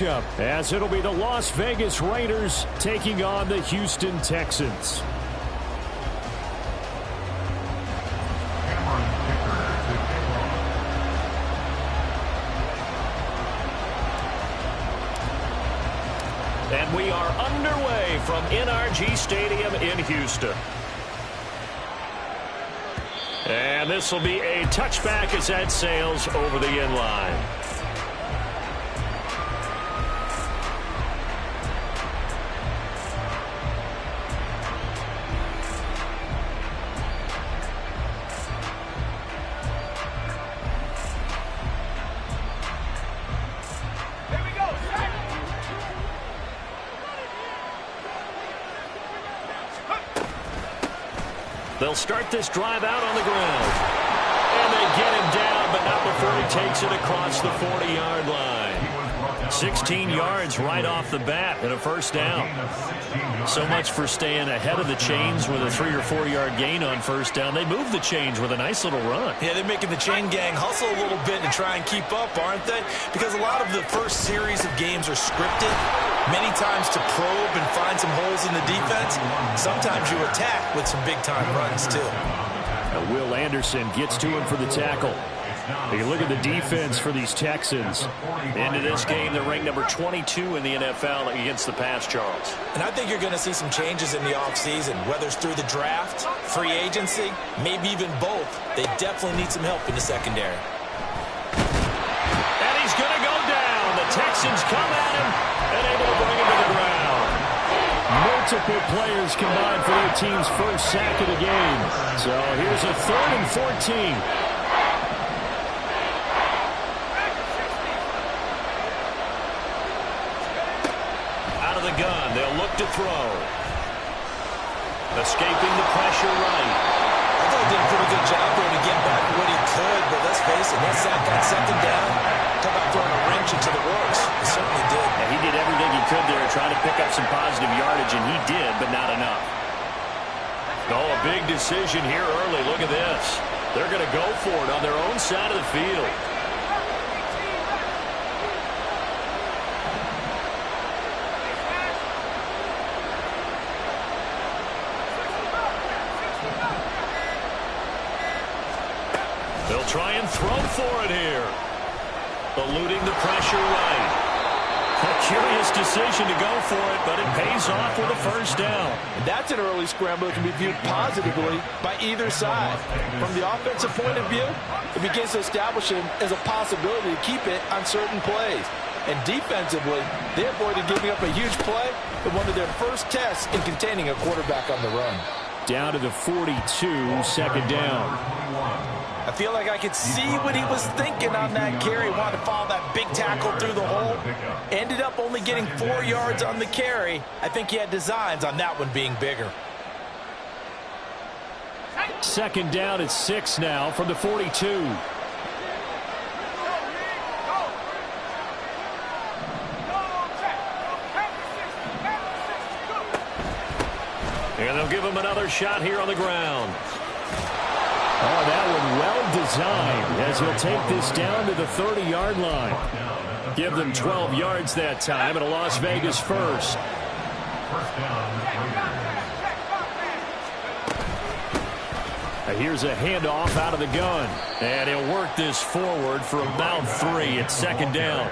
As it'll be the Las Vegas Raiders taking on the Houston Texans. And we are underway from NRG Stadium in Houston. And this will be a touchback as that sails over the end line. They'll start this drive out on the ground. And they get him down, but not before he takes it across the 40-yard line. 16 yards right off the bat and a first down. So much for staying ahead of the chains with a 3 or 4 yard gain on first down. They move the chains with a nice little run. Yeah, they're making the chain gang hustle a little bit and try and keep up, aren't they? Because a lot of the first series of games are scripted. Many times to probe and find some holes in the defense. Sometimes you attack with some big-time runs, too. Will Anderson gets to him for the tackle. You look at the defense for these Texans. Into this game, they're ranked number 22 in the NFL against the pass, Charles. And I think you're going to see some changes in the offseason, whether it's through the draft, free agency, maybe even both. They definitely need some help in the secondary. And he's going to go down. The Texans come at him and able to bring him to the ground. Multiple players combined for their team's first sack of the game. So here's a 3rd and 14. The gun. They'll look to throw. Escaping the pressure right. I thought he did a pretty good job there to get back what he could, but let's face it, that sack got 2nd down. Talk about throwing a wrench into the works. He certainly did. And he did everything he could there trying to pick up some positive yardage, and he did, but not enough. Oh, a big decision here early. Look at this. They're going to go for it on their own side of the field. They'll try and throw for it here. Eluding the pressure right. A curious decision to go for it, but it pays off with a first down. And that's an early scramble that can be viewed positively by either side. From the offensive point of view, it begins to establish him as a possibility to keep it on certain plays. And defensively, they avoided giving up a huge play in one of their first tests in containing a quarterback on the run. Down to the 42, 2nd down. I feel like I could see what he was thinking on that carry. He wanted to follow that big tackle through the hole. Ended up only getting 4 yards on the carry. I think he had designs on that one being bigger. 2nd down at 6 now from the 42. And they'll give him another shot here on the ground. Oh, that one well designed as he'll take this down to the 30-yard line. Give them 12 yards that time and a Las Vegas first. Here's a handoff out of the gun. And he'll work this forward for about 3. It's 2nd down.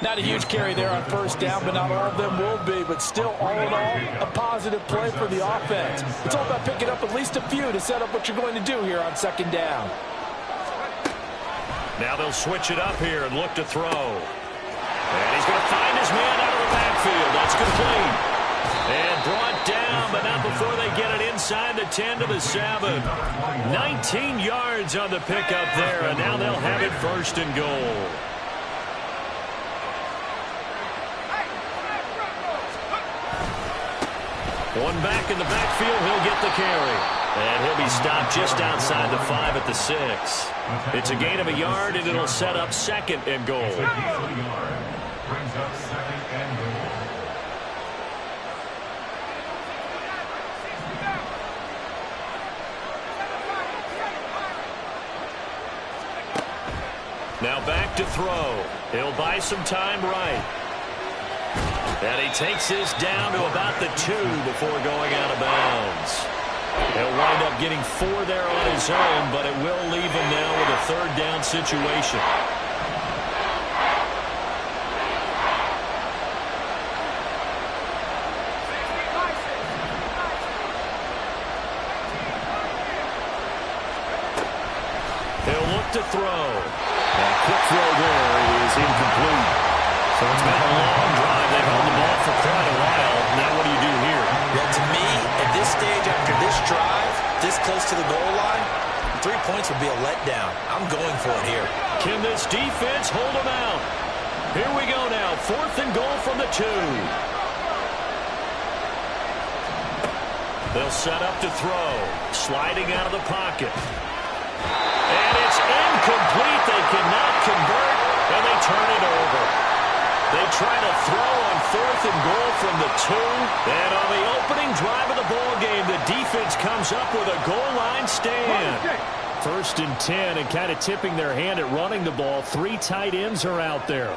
Not a huge carry there on first down, but not all of them will be. But still, all in all, a positive play for the offense. It's all about picking up at least a few to set up what you're going to do here on 2nd down. Now they'll switch it up here and look to throw. And he's going to find his man out of the backfield. That's complete. And brought down, but not before they get it inside the 10 to the 7. 19 yards on the pickup there, and now they'll have it 1st and goal. One back in the backfield, he'll get the carry. And he'll be stopped just outside the 5 at the 6. It's a gain of a yard, and it'll set up 2nd and goal. Now back to throw. He'll buy some time right. And he takes this down to about the 2 before going out of bounds. He'll wind up getting 4 there on his own, but it will leave him now with a 3rd down situation. He'll look to throw. And a quick throw there is incomplete. So it's been a long drive. They've held the ball for quite a while. Now what do you do here? Well, to me, at this stage after this drive, this close to the goal line, 3 points would be a letdown. I'm going for it here. Can this defense hold them out? Here we go now. 4th and goal from the 2. They'll set up to throw. Sliding out of the pocket. And it's incomplete. They cannot convert, and they turn it over. They try to throw on 4th and goal from the 2. And on the opening drive of the ball game, the defense comes up with a goal line stand. 1st and 10, and kind of tipping their hand at running the ball. 3 tight ends are out there.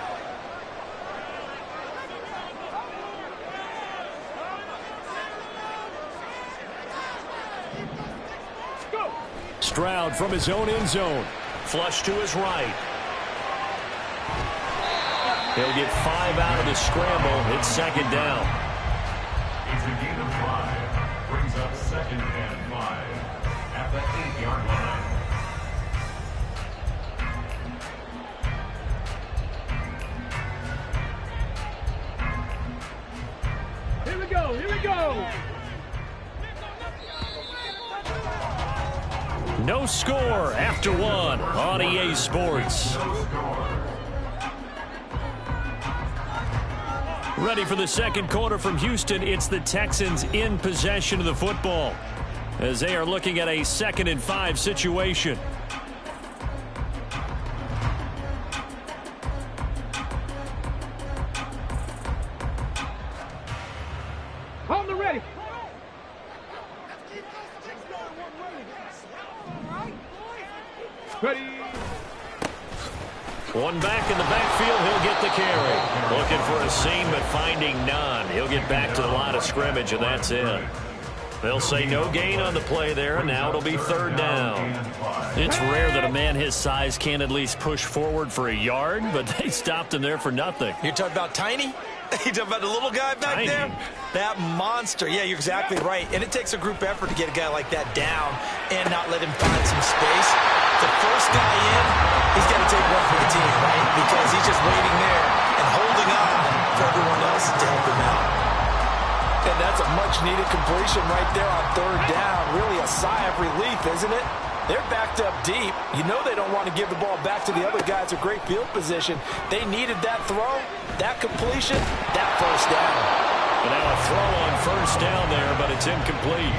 Stroud from his own end zone. Flush to his right. He'll get 5 out of the scramble. It's 2nd down. It's a gain of 5. Brings up 2nd and 5 at the 8-yard line. Here we go. Here we go. No score after 1 on EA Sports. Ready for the 2nd quarter from Houston. It's the Texans in possession of the football as they are looking at a 2nd and 5 situation. On the ready. Ready. One back in the backfield. He'll get the carry. Looking for a seam, but finding none. He'll get back to the line of scrimmage, and that's it. They'll say no gain on the play there, and now it'll be 3rd down. It's rare that a man his size can't at least push forward for a yard, but they stopped him there for nothing. You're talking about Tiny? You're talking about the little guy back Tiny. there? That monster. Yeah, you're exactly right. And it takes a group effort to get a guy like that down and not let him find some space. The first guy in, he's got to take one for the team, right? Because he's just waiting there and holding on for everyone else to help him out. And that's a much-needed completion right there on 3rd down. Really a sigh of relief, isn't it? They're backed up deep. You know they don't want to give the ball back to the other guy. It's a great field position. They needed that throw, that completion, that 1st down. And now a throw on 1st down there, but it's incomplete.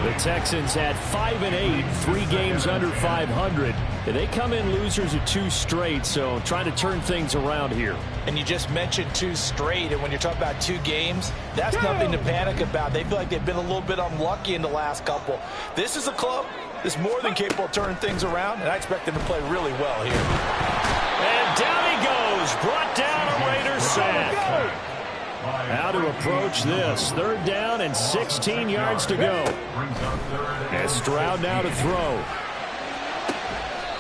The Texans had 5 and 8, 3 games under 500. They come in losers of 2 straight, so trying to turn things around here. And you just mentioned 2 straight, and when you're talking about 2 games, that's nothing to panic about. They feel like they've been a little bit unlucky in the last couple. This is a club that's more than capable of turning things around, and I expect them to play really well here. And down he goes, brought down a Raiders sack. How to approach this. 3rd down and 16 yards to go. And Stroud now to throw.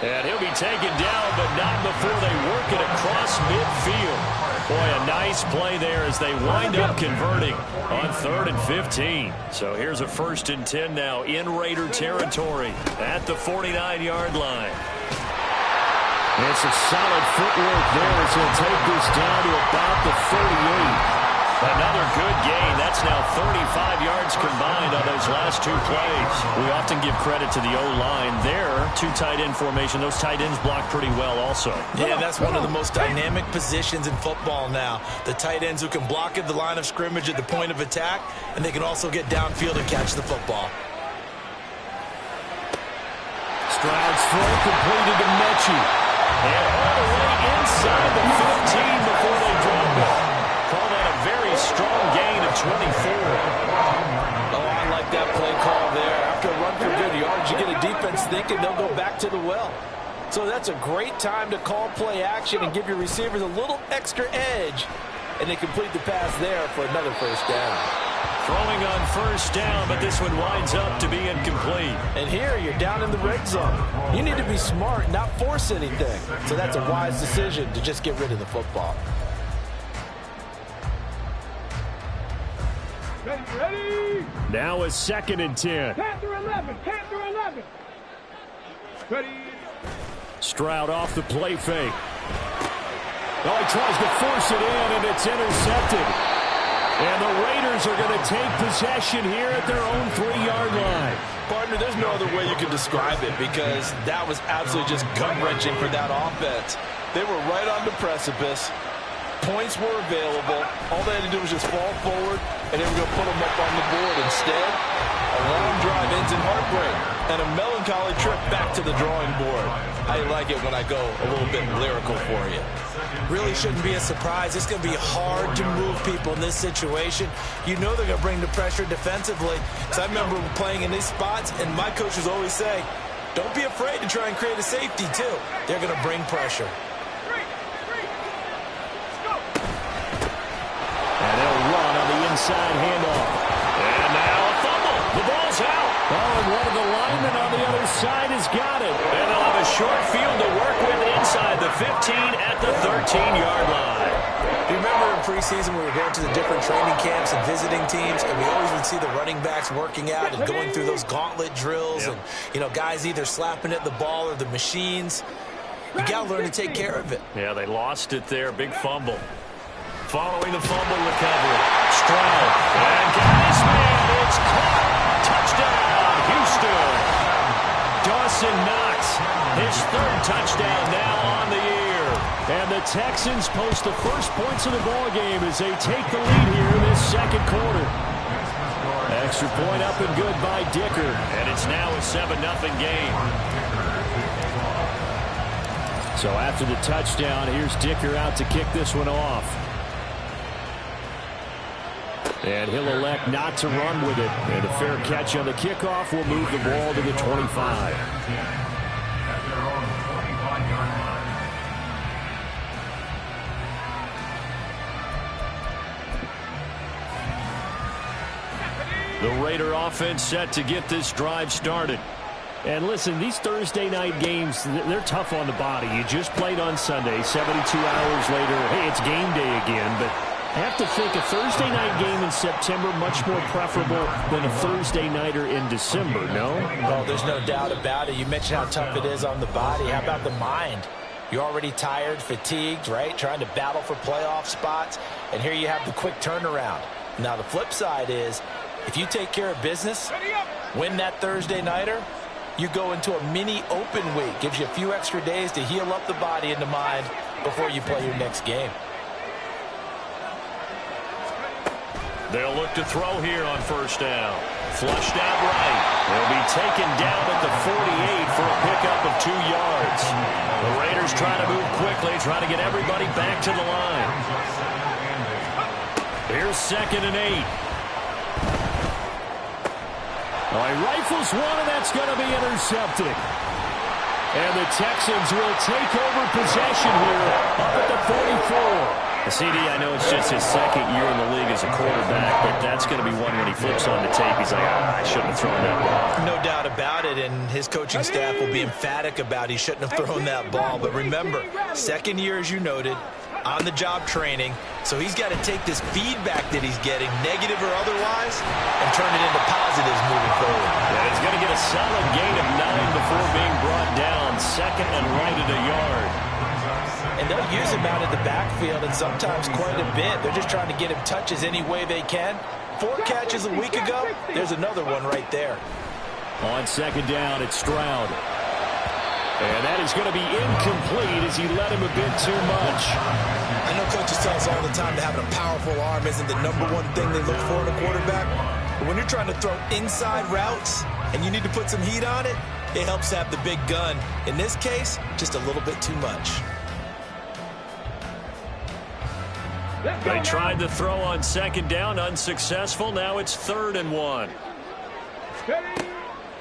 And he'll be taken down, but not before they work it across midfield. Boy, a nice play there as they wind up converting on 3rd and 15. So here's a 1st and 10 now in Raider territory at the 49-yard line. It's a solid footwork there as he'll take this down to about the 38. Another good gain. That's now 35 yards combined on those last 2 plays. We often give credit to the O-line there. 2 tight end formation. Those tight ends block pretty well also. Yeah, that's one of the most dynamic positions in football now. The tight ends who can block at the line of scrimmage at the point of attack, and they can also get downfield and catch the football. Stroud's throw completed to Mechie. And all the way inside the 15 before they drop it. Call that a very strong gain of 24. Oh, I like that play call there. After a run for good yards, you get a defense thinking they'll go back to the well. So that's a great time to call play action and give your receivers a little extra edge. and they complete the pass there for another first down. Throwing on first down, but this one winds up to be incomplete. And here you're down in the red zone. You need to be smart, not force anything. So that's a wise decision to just get rid of the football. Ready? Now a 2nd and 10. Panther 11. Panther 11. Ready? Stroud off the play fake. Oh, he tries to force it in, and it's intercepted. And the Raiders are going to take possession here at their own 3-yard line. Partner, there's no other way you can describe it because that was absolutely just gut-wrenching for that offense. They were right on the precipice. Points were available. All they had to do was just fall forward, and they were going to put them up on the board. Instead, a long drive ends in heartbreak and a melancholy trip back to the drawing board. I like it when I go a little bit lyrical for you. Really shouldn't be a surprise. It's going to be hard to move people in this situation. You know they're going to bring the pressure defensively. So I remember playing in these spots, and my coaches always say, don't be afraid to try and create a safety, too. They're going to bring pressure. And they'll run on the inside handoff. And now a fumble. The ball's out. Oh, and one of the linemen on the other side has got it. And they'll have a short field to work with inside the 15 at the 13-yard line. Do you remember in preseason we were going to the different training camps and visiting teams, and we always would see the running backs working out and going through those gauntlet drills, and, you know, guys either slapping at the ball or the machines. You got to learn to take care of it. Yeah, they lost it there. Big fumble. Following the fumble recovery. Stroud. And got his man. It's caught. Touchdown, Houston. Dawson Knox. His 3rd touchdown now on the year. And the Texans post the first points of the ball game as they take the lead here in this 2nd quarter. Extra point up and good by Dicker. And it's now a 7-0 game. So after the touchdown, here's Dicker out to kick this one off. And he'll elect not to run with it. And a fair catch on the kickoff will move the ball to the 25. The Raider offense set to get this drive started. And listen, these Thursday night games, they're tough on the body. You just played on Sunday, 72 hours later. Hey, it's game day again, but I have to think a Thursday night game in September much more preferable than a Thursday nighter in December, no? Well, there's no doubt about it. You mentioned how tough it is on the body. How about the mind? You're already tired, fatigued, right? Trying to battle for playoff spots. And here you have the quick turnaround. Now, the flip side is, if you take care of business, win that Thursday nighter, you go into a mini open week. Gives you a few extra days to heal up the body and the mind before you play your next game. They'll look to throw here on first down. Flushed out right. They'll be taken down at the 48 for a pickup of 2 yards. The Raiders trying to move quickly, trying to get everybody back to the line. Here's 2nd and 8. Oh, he rifles one, and that's going to be intercepted. And the Texans will take over possession here up at the 44. CD, I know it's just his 2nd year in the league as a quarterback, but that's going to be one when he flips on the tape. He's like, I shouldn't have thrown that ball. No doubt about it, and his coaching staff will be emphatic about he shouldn't have thrown that ball. But remember, 2nd year, as you noted, on-the-job training, so he's got to take this feedback that he's getting, negative or otherwise, and turn it into positives moving forward. And he's going to get a solid gain of 9 before being brought down, 2nd and right at a yard. And they'll use him out in the backfield, and sometimes quite a bit. They're just trying to get him touches any way they can. 4 catches a week ago, there's another one right there. On 2nd down, it's Stroud. And that is going to be incomplete as he let him a bit too much. I know coaches tell us all the time that having a powerful arm isn't the #1 thing they look for in a quarterback. But when you're trying to throw inside routes and you need to put some heat on it, it helps to have the big gun. In this case, just a little bit too much. They tried to throw on 2nd down, unsuccessful. Now it's 3rd and 1.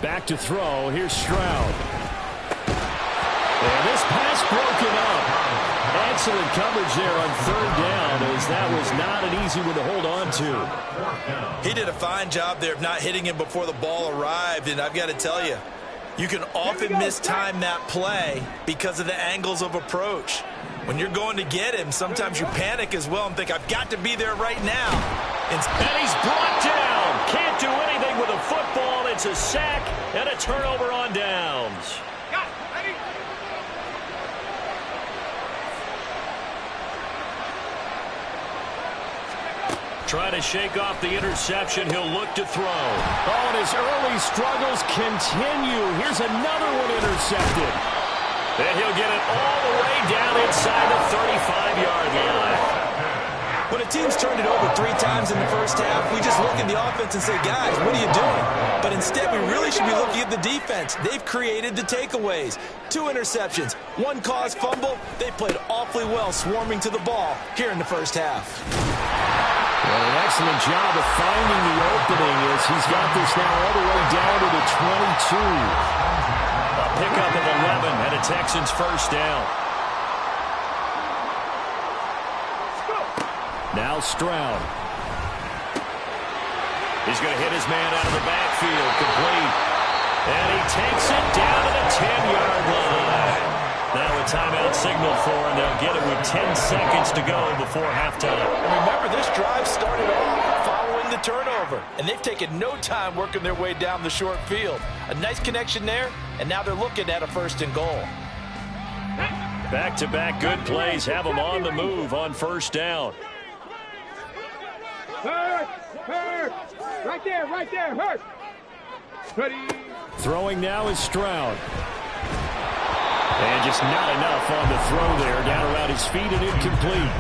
Back to throw. Here's Stroud. And this pass broken up. Excellent coverage there on third down, as that was not an easy one to hold on to. He did a fine job there of not hitting him before the ball arrived, and I've got to tell you, you can often mistime that play because of the angles of approach. When you're going to get him, sometimes you panic as well and think, I've got to be there right now. And he's brought down. Can't do anything with a football. It's a sack and a turnover on downs. Trying to shake off the interception. He'll look to throw. Oh, and his early struggles continue. Here's another one intercepted. And he'll get it all the way down inside the 35-yard line. When a team's turned it over 3 times in the first half, we just look at the offense and say, guys, what are you doing? But instead, we really should be looking at the defense. They've created the takeaways. 2 interceptions, 1 caused fumble. They played awfully well swarming to the ball here in the first half. Well, an excellent job of finding the opening as he's got this now all the way down to the 22. A pickup of 11 and a Texans first down. Now Stroud. He's going to hit his man out of the backfield, complete. And he takes it down to the 10-yard line. Now a timeout signal for him. They'll get it with 10 seconds to go before halftime. And remember, this drive started off following the turnover, and they've taken no time working their way down the short field. A nice connection there, and now they're looking at a 1st and goal. Back-to-back good plays have them on the move on first down. Hurt! Right there, hurt! Ready? Throwing now is Stroud. And just not enough on the throw there. Down around his feet and incomplete.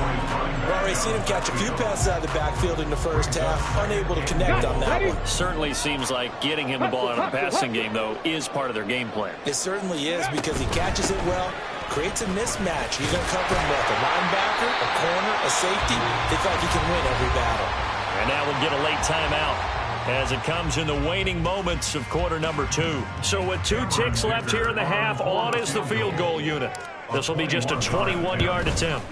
We've already seen him catch a few passes out of the backfield in the first half. Unable to connect on that one. Certainly seems like getting him the ball in a passing game, though, is part of their game plan. It certainly is because he catches it well, creates a mismatch. He's going to cover him with a linebacker, a corner, a safety. They feel like he can win every battle. And now we'll get a late timeout as it comes in the waning moments of quarter number 2. So with 2 ticks left here in the half, on is the field goal unit. This will be just a 21-yard attempt.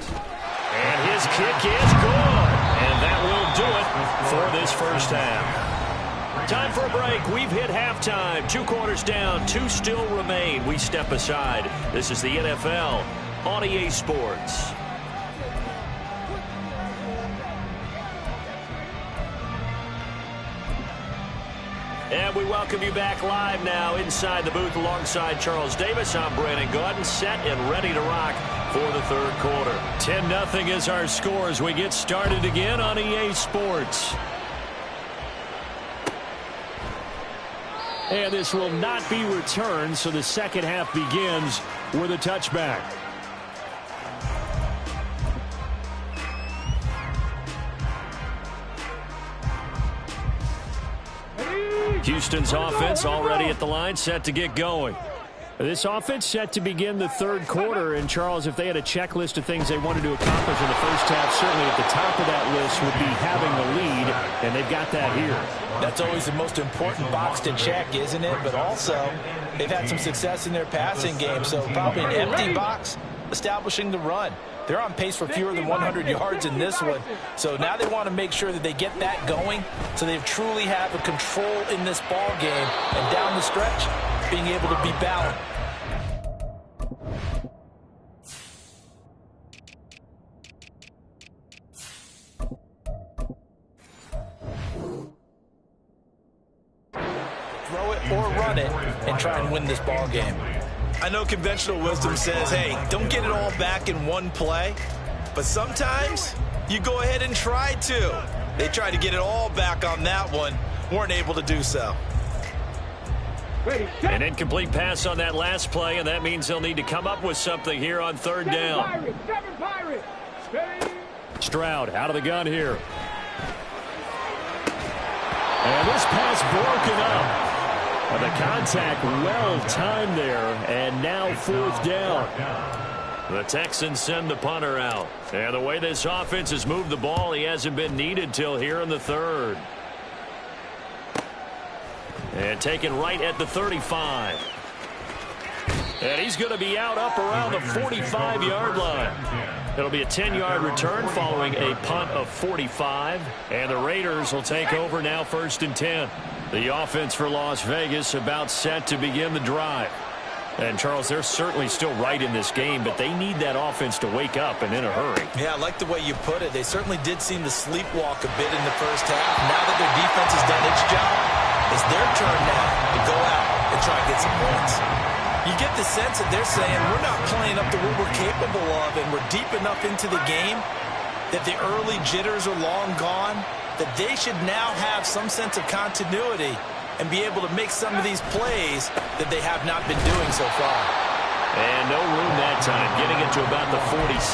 And his kick is good. And that will do it for this first half. Time for a break. We've hit halftime. 2 quarters down, 2 still remain. We step aside. This is the NFL on EA Sports. And we welcome you back live now inside the booth alongside Charles Davis. I'm Brandon Gaudin, set and ready to rock for the 3rd quarter. 10-0 is our score as we get started again on EA Sports. And this will not be returned, so the second half begins with a touchback. Houston's offense already at the line, set to get going. This offense set to begin the 3rd quarter. And, Charles, if they had a checklist of things they wanted to accomplish in the first half, certainly at the top of that list would be having the lead, and they've got that here. That's always the most important box to check, isn't it? But also, they've had some success in their passing game, so probably an empty box establishing the run. They're on pace for fewer than 100 yards in this one. So now they want to make sure that they get that going so they truly have a control in this ball game. And down the stretch, being able to be balanced. Throw it or run it and try and win this ball game. I know conventional wisdom says, hey, don't get it all back in one play. But sometimes you go ahead and try to. They tried to get it all back on that one. Weren't able to do so. An incomplete pass on that last play, and that means they'll need to come up with something here on 3rd down. Stroud out of the gun here. And this pass broken up. And the contact well timed there, and now 4th down. The Texans send the punter out. And the way this offense has moved the ball, he hasn't been needed till here in the 3rd. And taken right at the 35. And he's going to be out up around the 45-yard line. It'll be a 10-yard return following a punt of 45. And the Raiders will take over now, 1st and 10. The offense for Las Vegas about set to begin the drive. And, Charles, they're certainly still right in this game, but they need that offense to wake up and in a hurry. Yeah, I like the way you put it. They certainly did seem to sleepwalk a bit in the first half. Now that their defense has done its job, it's their turn now to go out and try and get some points. You get the sense that they're saying we're not playing up to what we're capable of, and we're deep enough into the game that the early jitters are long gone, that they should now have some sense of continuity and be able to make some of these plays that they have not been doing so far. And no room that time, getting it to about the 46.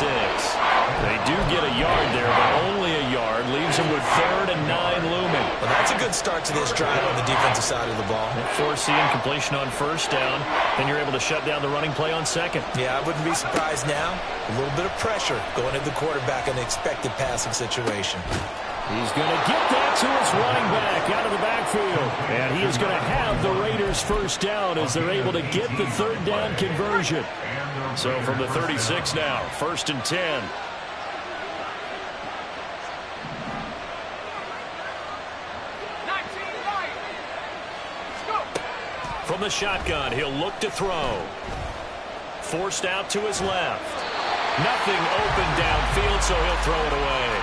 They do get a yard there, but only a yard. Leaves them with 3rd and 9 looming. Well, that's a good start to this drive on the defensive side of the ball. Force the incompletion on 1st down. Then you're able to shut down the running play on 2nd. Yeah, I wouldn't be surprised now. A little bit of pressure going at the quarterback in the expected passing situation. He's going to get that to his running back out of the backfield. And he is going to have the Raiders 1st down as they're able to get the 3rd down conversion. So from the 36 now, 1st and 10. From the shotgun, he'll look to throw. Forced out to his left. Nothing open downfield, so he'll throw it away.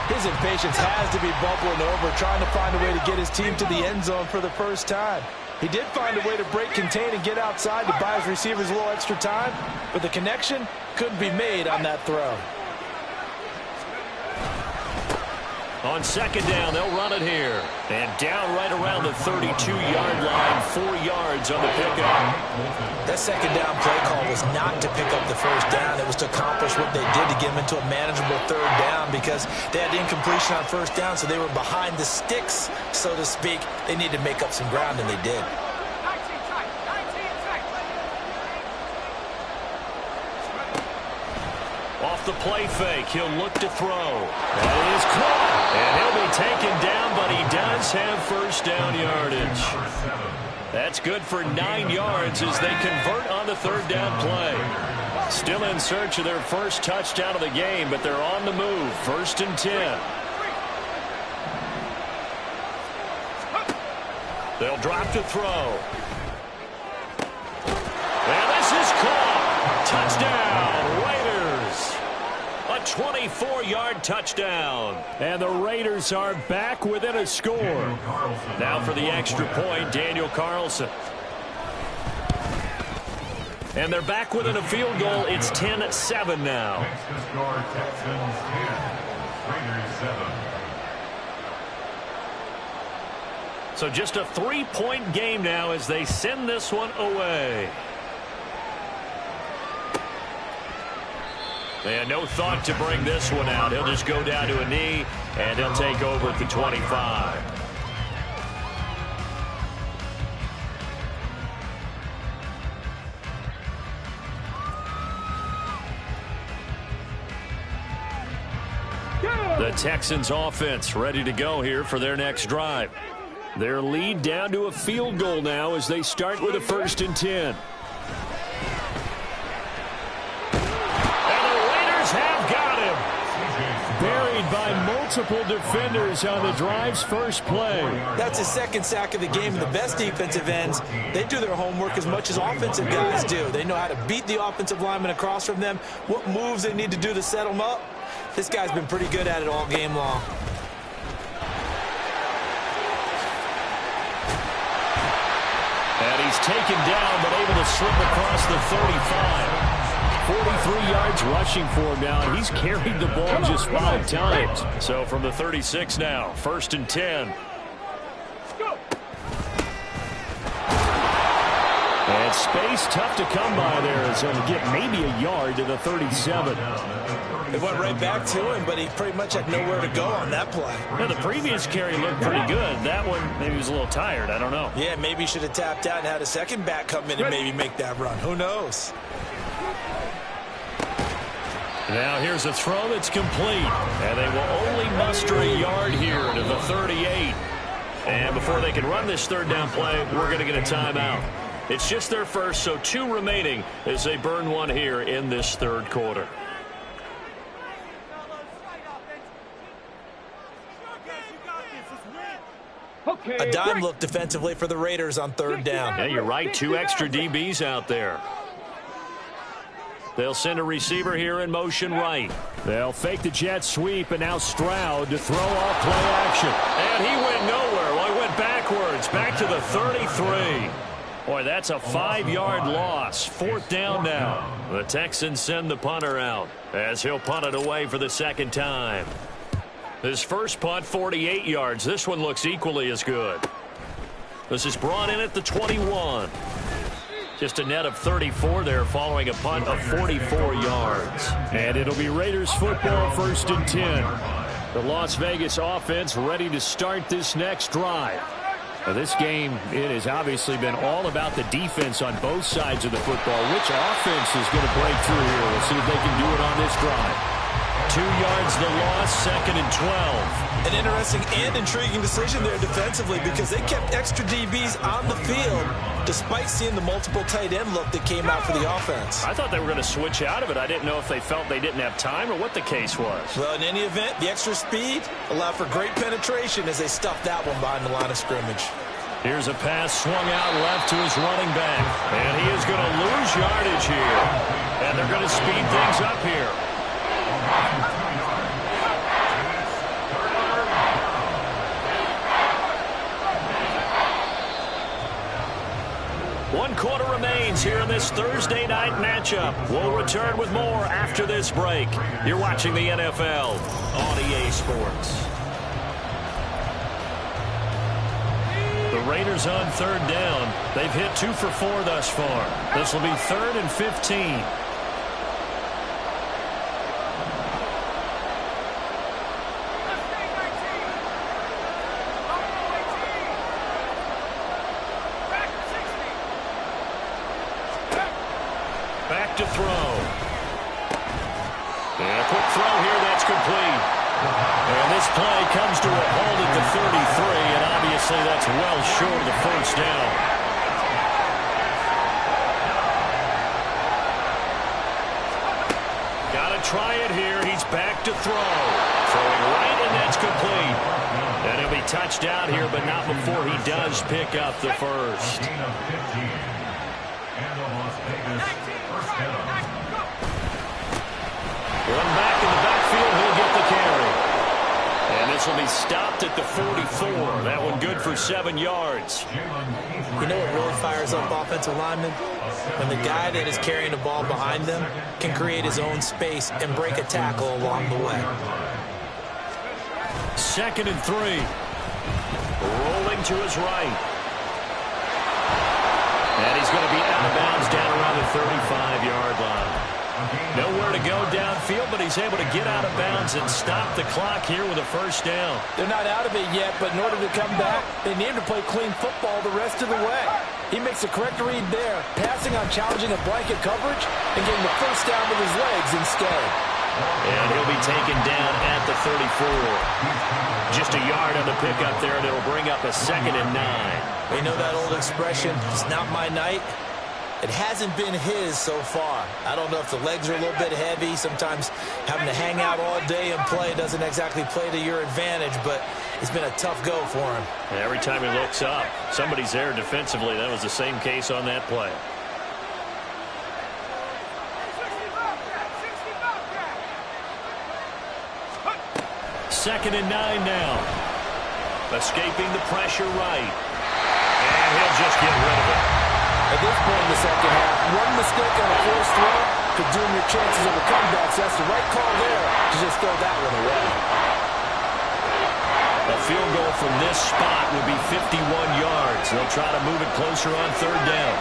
His impatience has to be bubbling over, trying to find a way to get his team to the end zone for the first time. He did find a way to break contain and get outside to buy his receivers a little extra time, but the connection couldn't be made on that throw. On 2nd down, they'll run it here. And down right around the 32-yard line, 4 yards on the pickup. That 2nd down play call was not to pick up the 1st down. It was to accomplish what they did to get them into a manageable 3rd down because they had incompletion on 1st down, so they were behind the sticks, so to speak. They needed to make up some ground, and they did. Off the play fake, he'll look to throw. That is caught. And he'll be taken down, but he does have 1st down yardage. That's good for 9 yards as they convert on the 3rd down play. Still in search of their 1st touchdown of the game, but they're on the move. 1st and 10. They'll drop to throw. And this is caught. Touchdown, Raiders. A 24-yard touchdown. And the Raiders are back within a score. Now for the extra point, Daniel Carlson. And they're back within a field goal. It's 10-7 now. So just a 3-point game now as they send this one away. They had no thought to bring this one out. He'll just go down to a knee, and he'll take over at the 25. The Texans offense ready to go here for their next drive. Their lead down to a field goal now as they start with a 1st and 10. Buried by multiple defenders on the drive's first play. That's his 2nd sack of the game. And the best defensive ends, they do their homework as much as offensive guys do. They know how to beat the offensive lineman across from them, what moves they need to do to set them up. This guy's been pretty good at it all game long. And he's taken down, but able to slip across the 35. 43 yards rushing for him now, and he's carried the ball just 5 times. So from the 36 now, 1st and 10. And space tough to come by there, so to get maybe a yard to the 37. It went right back to him, but he pretty much had nowhere to go on that play. Now, the previous carry looked pretty good. That one, maybe he was a little tired. I don't know. Yeah, maybe he should have tapped out and had a second back come in and maybe make that run. Who knows? Now here's a throw that's complete. And they will only muster a yard here to the 38. And before they can run this 3rd down play, we're going to get a timeout. It's just their first, so 2 remaining as they burn one here in this third quarter. A dime look defensively for the Raiders on third down. Yeah, you're right. 2 extra DBs out there. They'll send a receiver here in motion right. They'll fake the jet sweep, and now Stroud to throw off play action. And he went nowhere. Well, he went backwards, back to the 33. Boy, that's a 5-yard loss. 4th down now. The Texans send the punter out as he'll punt it away for the second time. His first punt, 48 yards. This one looks equally as good. This is brought in at the 21. Just a net of 34 there following a punt of 44 yards. And it'll be Raiders football, 1st and 10. The Las Vegas offense ready to start this next drive. Now, this game, it has obviously been all about the defense on both sides of the football. Which offense is going to break through here? We'll see if they can do it on this drive. 2 yards the loss, 2nd and 12. An interesting and intriguing decision there defensively because they kept extra DBs on the field despite seeing the multiple tight end look that came out for the offense. I thought they were going to switch out of it. I didn't know if they felt they didn't have time or what the case was. Well, in any event, the extra speed allowed for great penetration as they stuffed that one behind the line of scrimmage. Here's a pass swung out left to his running back. And he is going to lose yardage here. And they're going to speed things up here. One quarter remains here in this Thursday night matchup. We'll return with more after this break. You're watching the NFL on EA Sports. The Raiders on 3rd down. They've hit 2 for 4 thus far. This will be 3rd and 15. Back to throw. And a quick throw here, that's complete. And this play comes to a halt at the 33, and obviously that's well short of the 1st down. Got to try it here. He's back to throw. Throwing right, and that's complete. And he'll be touched out here, but not before he does pick up the first. One back in the backfield, he'll get the carry. And this will be stopped at the 44. That one good for 7 yards. You know what really fires up offensive linemen? When the guy that is carrying the ball behind them can create his own space and break a tackle along the way. 2nd and 3. Rolling to his right. And he's going to be out of bounds down around the 35-yard line. Nowhere to go downfield, but he's able to get out of bounds and stop the clock here with a 1st down. They're not out of it yet, but in order to come back, they need to play clean football the rest of the way. He makes a correct read there, passing on challenging a blanket coverage and getting the 1st down with his legs instead. And he'll be taken down at the 34. Just a yard on the pickup there, and it'll bring up a 2nd and 9. You know that old expression, it's not my night? It hasn't been his so far. I don't know if the legs are a little bit heavy. Sometimes having to hang out all day and play doesn't exactly play to your advantage, but it's been a tough go for him. Every time he looks up, somebody's there defensively. That was the same case on that play. Second and 9 now. Escaping the pressure right. And he'll just get rid of it. At this point in the second half, one mistake on a forced throw could doom your chances of a comeback. So that's the right call there to just throw that one away. A field goal from this spot would be 51 yards. They'll try to move it closer on 3rd down.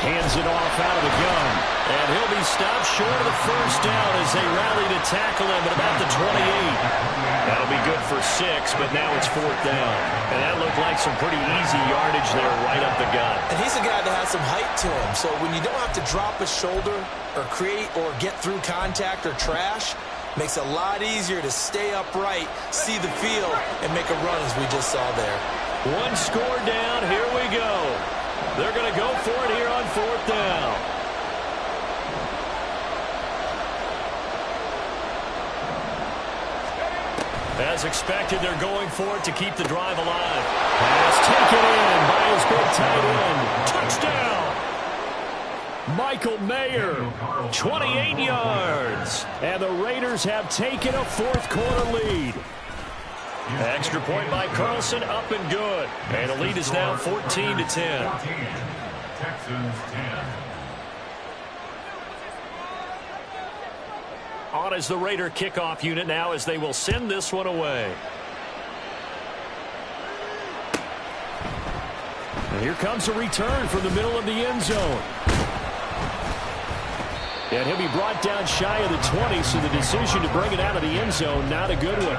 Hands it off out of the gun. And he'll be stopped short of the first down as they rally to tackle him at about the 28. That'll be good for 6, but now it's 4th down. And that looked like some pretty easy yardage there right up the gut. And he's a guy that has some height to him. So when you don't have to drop a shoulder or create or get through contact or trash, makes it a lot easier to stay upright, see the field, and make a run as we just saw there. One score down. Here we go. They're going to go for it here on 4th down. As expected, they're going for it to keep the drive alive. Pass taken in by his big tight end. Touchdown! Michael Mayer, 28 yards. And the Raiders have taken a 4th quarter lead. Extra point by Carlson, up and good. And the lead is now 14-10. Texans 10. On is the Raider kickoff unit now as they will send this one away. And here comes a return from the middle of the end zone. And he'll be brought down shy of the 20, so the decision to bring it out of the end zone, not a good one.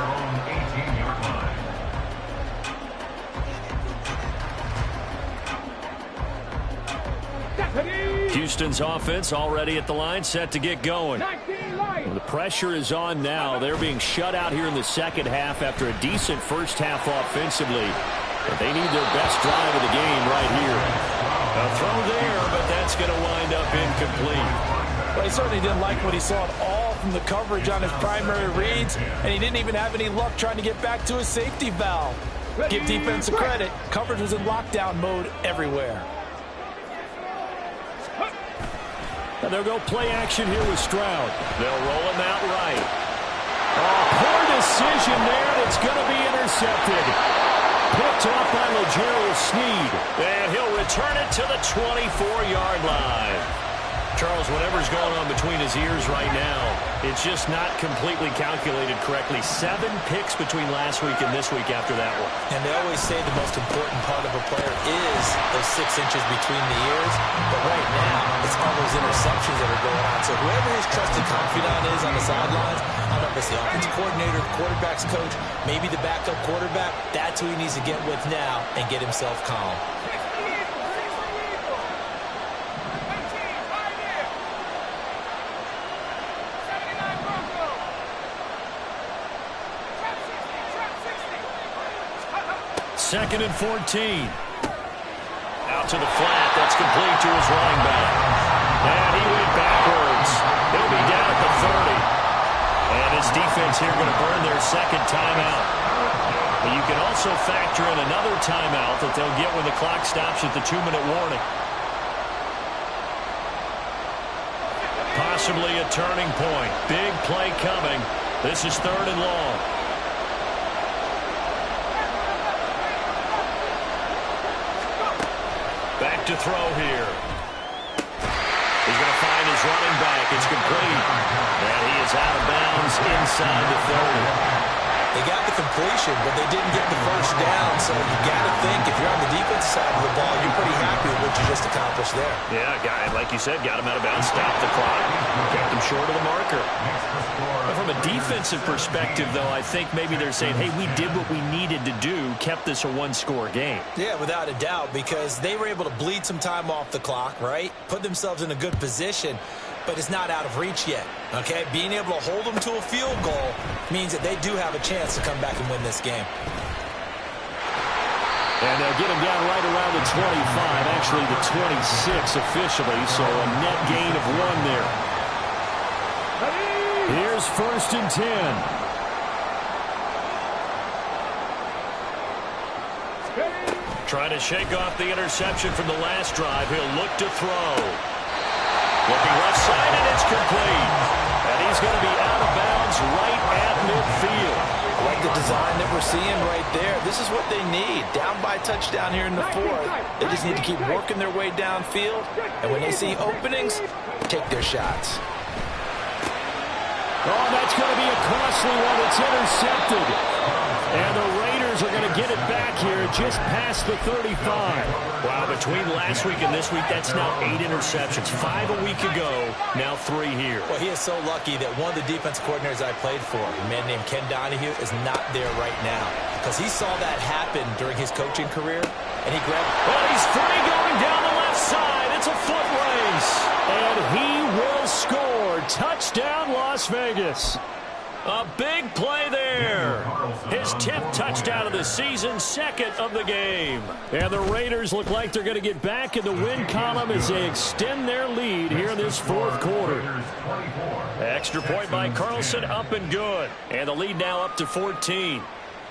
Houston's offense already at the line, set to get going. Well, the pressure is on now. They're being shut out here in the second half after a decent first half offensively. But they need their best drive of the game right here. A throw there, but that's going to wind up incomplete. Well, he certainly didn't like what he saw at all from the coverage on his primary reads, and he didn't even have any luck trying to get back to his safety valve. Give defense credit. Coverage was in lockdown mode everywhere. And they'll go play action here with Stroud. They'll roll him out right. Oh, poor decision there. It's going to be intercepted. Picked off by L'Jarius Sneed. And he'll return it to the 24-yard line. Charles, whatever's going on between his ears right now, it's just not completely calculated correctly. 7 picks between last week and this week after that one. And they always say the most important part of a player is those 6 inches between the ears. But right now, it's all those interceptions that are going on. So whoever his trusted confidant is on the sidelines, I don't know if it's the offensive coordinator, the quarterback's coach, maybe the backup quarterback, that's who he needs to get with now and get himself calm. Second and 14. Out to the flat. That's complete to his running back. And he went backwards. He'll be down at the 30. And his defense here going to burn their second timeout. But you can also factor in another timeout that they'll get when the clock stops at the 2-minute warning. Possibly a turning point. Big play coming. This is 3rd and long. Back to throw here. He's going to find his running back. It's complete. And he is out of bounds inside the 30. They got the completion, but they didn't get the first down. So you got to think, if you're on the defensive side of the ball, you're pretty happy with what you just accomplished there. Yeah, guy, like you said, got him out of bounds, stopped the clock, kept him short of the marker. But from a defensive perspective, though, I think maybe they're saying, hey, we did what we needed to do, kept this a 1-score game. Yeah, without a doubt, because they were able to bleed some time off the clock, right? Put themselves in a good position, but it's not out of reach yet, okay? Being able to hold them to a field goal means that they do have a chance to come back and win this game. And they'll get him down right around the 25, actually the 26 officially, so a net gain of 1 there. Here's 1st and 10. Trying to shake off the interception from the last drive. He'll look to throw. Looking left side, and it's complete. And he's going to be out of bounds right at midfield. I like the design that we're seeing right there. This is what they need. Down by touchdown here in the 4th. They just need to keep working their way downfield. And when they see openings, take their shots. Oh, that's going to be a costly one. It's intercepted. And the Raiders Raiders are going to get it back here just past the 35. Wow, between last week and this week, that's now 8 interceptions. 5 a week ago, now 3 here. Well, he is so lucky that one of the defense coordinators I played for, a man named Ken Donahue, is not there right now. Because he saw that happen during his coaching career, and he grabbed... Well, he's free going down the left side. It's a foot race. And he will score. Touchdown, Las Vegas. A big play there. His 10th touchdown of the season, 2nd of the game. And the Raiders look like they're going to get back in the win column as they extend their lead here in this 4th quarter. Extra point by Carlson, up and good. And the lead now up to 14.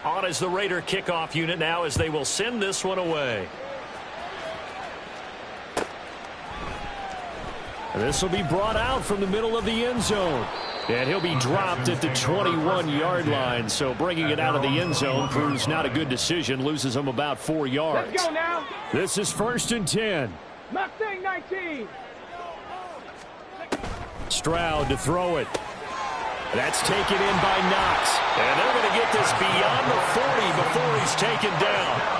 On is the Raider kickoff unit now as they will send this one away. This will be brought out from the middle of the end zone. And he'll be dropped at the 21-yard line. So bringing it out of the end zone proves not a good decision. Loses him about 4 yards. Let's go now. This is 1st and 10. Mustang 19. Stroud to throw it. That's taken in by Knox. And they're going to get this beyond the 40 before he's taken down.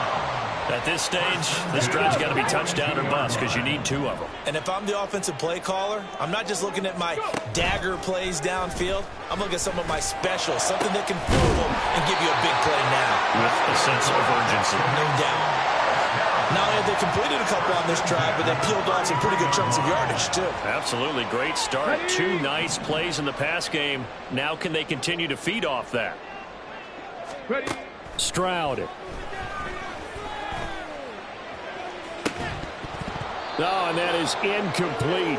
At this stage, this drive's got to be touchdown or bust because you need 2 of them. And if I'm the offensive play caller, I'm not just looking at my dagger plays downfield. I'm looking at some of my specials, something that can fool them and give you a big play now. With a sense of urgency. No doubt. Not only have they completed a couple on this drive, but they peeled off some pretty good chunks of yardage, too. Absolutely. Great start. 2 nice plays in the pass game. Now can they continue to feed off that? Ready. Stroud. Oh, and that is incomplete.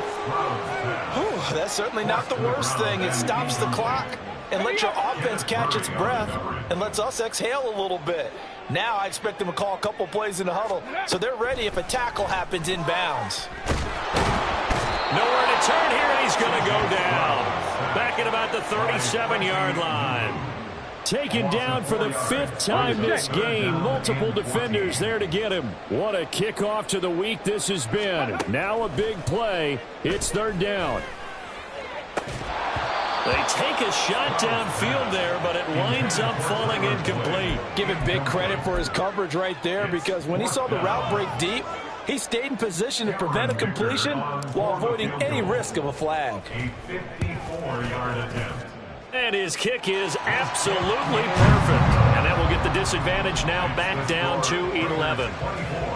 Whew, that's certainly not the worst thing. It stops the clock and lets your offense catch its breath and lets us exhale a little bit. Now I expect them to call a couple plays in the huddle so they're ready if a tackle happens inbounds. Nowhere to turn here, and he's going to go down. Back at about the 37-yard line. Taken down for the 5th time this game. Multiple defenders there to get him. What a kickoff to the week this has been. Now a big play. It's 3rd down. They take a shot downfield there, but it winds up falling incomplete. Give him big credit for his coverage right there because when he saw the route break deep, he stayed in position to prevent a completion while avoiding any risk of a flag. A 54-yard attempt. And his kick is absolutely perfect. And that will get the disadvantage now back down to 11.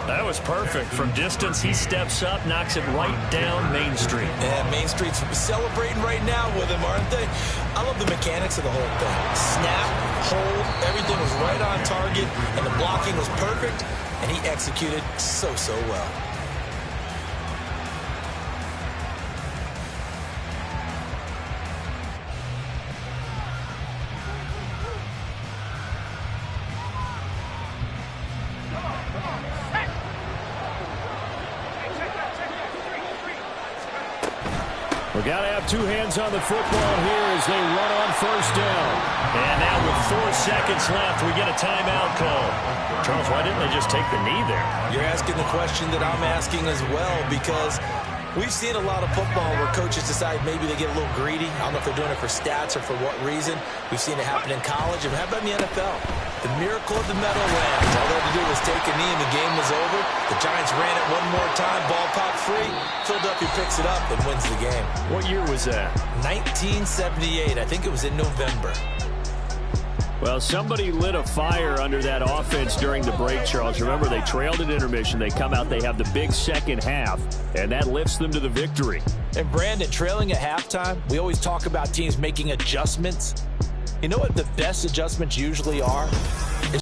That was perfect. From distance, he steps up, knocks it right down Main Street. And Main Street's celebrating right now with him, aren't they? I love the mechanics of the whole thing. Snap, hold, everything was right on target, and the blocking was perfect, and he executed so well. We've got to have 2 hands on the football here as they run on 1st down. And now with 4 seconds left, we get a timeout call. Charles, why didn't they just take the knee there? You're asking the question that I'm asking as well because we've seen a lot of football where coaches decide maybe they get a little greedy. I don't know if they're doing it for stats or for what reason. We've seen it happen in college. And how about in the NFL? The miracle of the Meadowlands. All they had to do was take a knee and the game was over. The Giants ran it one more time. Ball popped free. Philadelphia picks it up and wins the game. What year was that? 1978. I think it was in November. Well, somebody lit a fire under that offense during the break, Charles. Remember, they trailed at intermission. They come out, they have the big second half, and that lifts them to the victory. And Brandon, trailing at halftime, we always talk about teams making adjustments. You know what the best adjustments usually are?